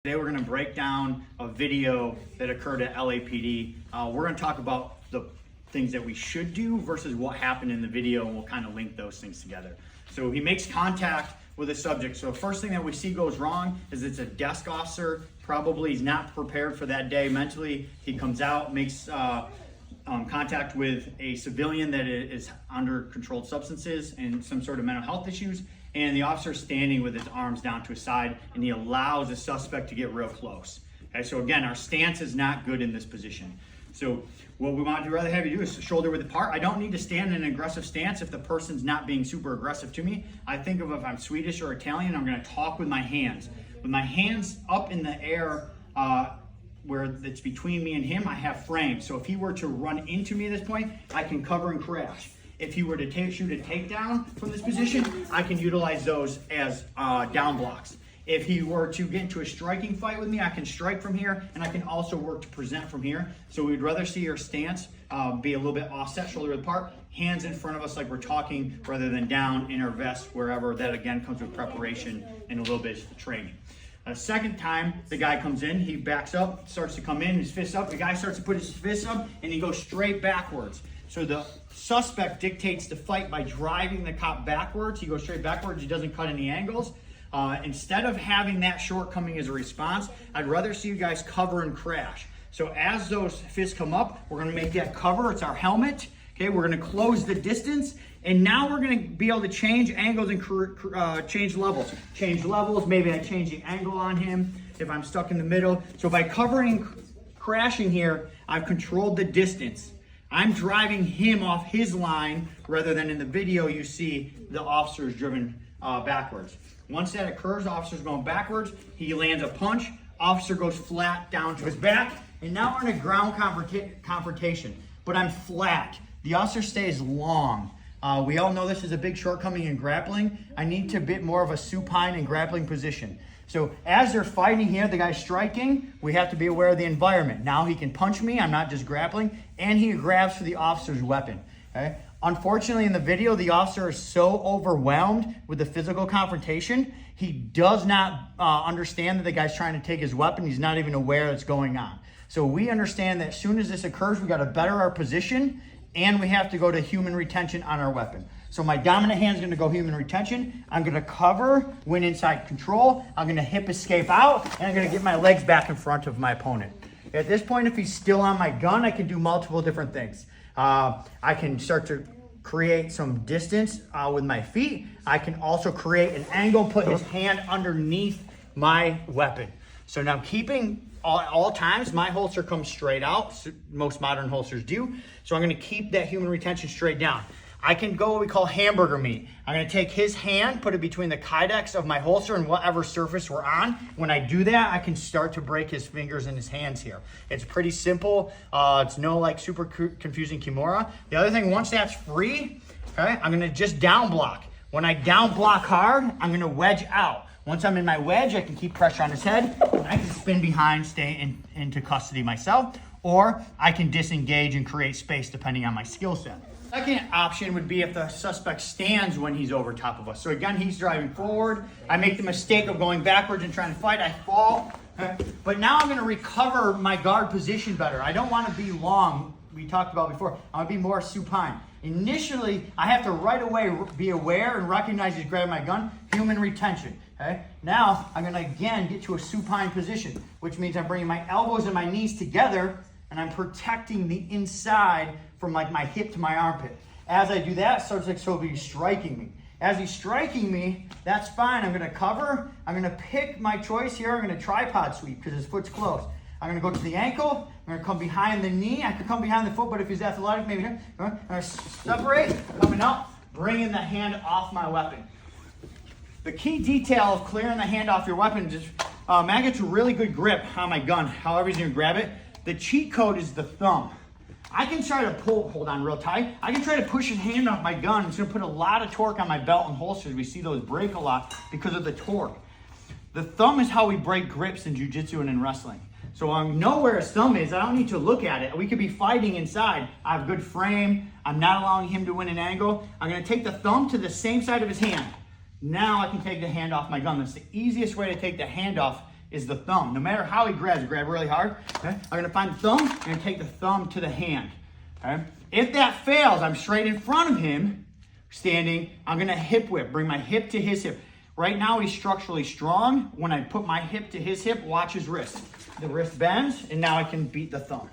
Today we're going to break down a video that occurred at LAPD. We're going to talk about the things that we should do versus what happened in the video, and we'll kind of link those things together. So he makes contact with a subject. So the first thing that we see goes wrong is it's a desk officer. Probably he's not prepared for that day mentally. He comes out, makes contact with a civilian that is under controlled substances and some sort of mental health issues. And the officer is standing with his arms down to his side, and he allows the suspect to get real close. Okay, so again, our stance is not good in this position. So what we want to rather have you do is shoulder width apart. I don't need to stand in an aggressive stance if the person's not being super aggressive to me. I think of if I'm Swedish or Italian, I'm going to talk with my hands. With my hands up in the air, where it's between me and him, I have frame. So if he were to run into me at this point, I can cover and crash. If he were to shoot a takedown from this position, I can utilize those as down blocks. If he were to get into a striking fight with me, I can strike from here, and I can also work to present from here. So we'd rather see your stance be a little bit offset, shoulder width apart, hands in front of us like we're talking, rather than down in our vest, wherever. That again comes with preparation and a little bit of training. Second time the guy comes in, he backs up, starts to come in, his fists up. The guy starts to put his fists up, and he goes straight backwards. So the suspect dictates the fight by driving the cop backwards. He goes straight backwards. He doesn't cut any angles. Instead of having that shortcoming as a response, I'd rather see you guys cover and crash. So as those fists come up, we're going to make that cover. It's our helmet. Okay, we're going to close the distance. And now we're going to be able to change angles and change levels. Change levels. Maybe I change the angle on him if I'm stuck in the middle. So by covering, crashing here, I've controlled the distance. I'm driving him off his line rather than in the video you see the officer is driven backwards. Once that occurs, officer's going backwards, he lands a punch, officer goes flat down to his back, and now we're in a ground confrontation, but I'm flat. The officer stays long. We all know this is a big shortcoming in grappling. I need to be more of a supine and grappling position. So as they're fighting here, the guy's striking, we have to be aware of the environment. Now he can punch me, I'm not just grappling, and he grabs for the officer's weapon. Okay? Unfortunately, in the video, the officer is so overwhelmed with the physical confrontation, he does not understand that the guy's trying to take his weapon. He's not even aware it's going on. So we understand that as soon as this occurs, we got to better our position, and we have to go to human retention on our weapon. So my dominant hand is going to go human retention. I'm going to cover when inside control. I'm going to hip escape out, and I'm going to get my legs back in front of my opponent. At this point, if he's still on my gun, I can do multiple different things. I can start to create some distance with my feet. I can also create an angle and put his hand underneath my weapon. So now keeping all times, my holster comes straight out. Most modern holsters do. So I'm going to keep that human retention straight down. I can go what we call hamburger meat. I'm going to take his hand, put it between the kydex of my holster and whatever surface we're on. When I do that, I can start to break his fingers and his hands here. It's pretty simple. It's no like super confusing kimura. The other thing, once that's free, okay, I'm going to just down block. When I down block hard, I'm going to wedge out. Once I'm in my wedge, I can keep pressure on his head, and I can spin behind, stay into custody myself, or I can disengage and create space depending on my skill set. Second option would be if the suspect stands when he's over top of us. So again, he's driving forward. I make the mistake of going backwards and trying to fight. I fall. Okay? But now I'm going to recover my guard position better. I don't want to be long. We talked about before. I want to be more supine. Initially, I have to right away be aware and recognize he's grabbing my gun. Human retention. Okay? Now, I'm going to again get to a supine position, which means I'm bringing my elbows and my knees together, and I'm protecting the inside from like my hip to my armpit. As I do that, starts like so he's striking me. As he's striking me, that's fine. I'm going to cover. I'm going to pick my choice here. I'm going to tripod sweep because his foot's close. I'm going to go to the ankle. I'm going to come behind the knee. I could come behind the foot, but if he's athletic, maybe here. I'm going to separate, coming up, bringing the hand off my weapon. The key detail of clearing the hand off your weapon is man gets a really good grip on my gun, however he's going to grab it. The cheat code is the thumb. I can try to pull, hold on real tight. I can try to push his hand off my gun. It's going to put a lot of torque on my belt and holsters. We see those break a lot because of the torque. The thumb is how we break grips in jiu-jitsu and in wrestling. So I know where his thumb is. I don't need to look at it. We could be fighting inside. I have good frame. I'm not allowing him to win an angle. I'm going to take the thumb to the same side of his hand. Now I can take the hand off my gun. That's the easiest way to take the hand off is the thumb. No matter how he grabs, grab really hard. Okay? I'm gonna find the thumb, I'm gonna take the thumb to the hand. Okay? If that fails, I'm straight in front of him, standing, I'm gonna hip whip, bring my hip to his hip. Right now he's structurally strong. When I put my hip to his hip, watch his wrist. The wrist bends, and now I can beat the thumb.